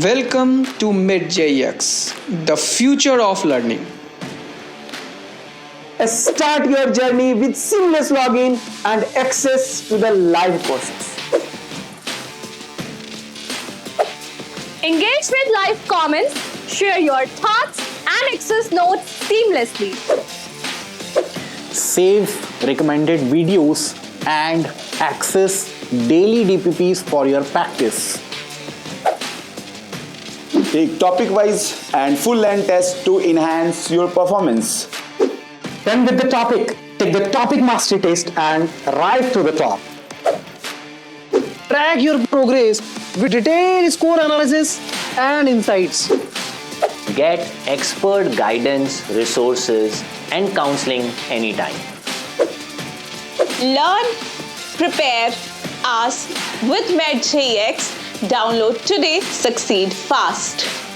Welcome to Medjeex, the future of learning. Start your journey with seamless login and access to the live courses. Engage with live comments, share your thoughts, and access notes seamlessly. Save recommended videos and access daily DPPs for your practice. Take topic-wise and full-length tests to enhance your performance. Then with the topic, take the topic mastery test and rise to the top. Track your progress with detailed score analysis and insights. Get expert guidance, resources, and counseling anytime. Learn, prepare, ask with Medjeex. Download today, succeed fast.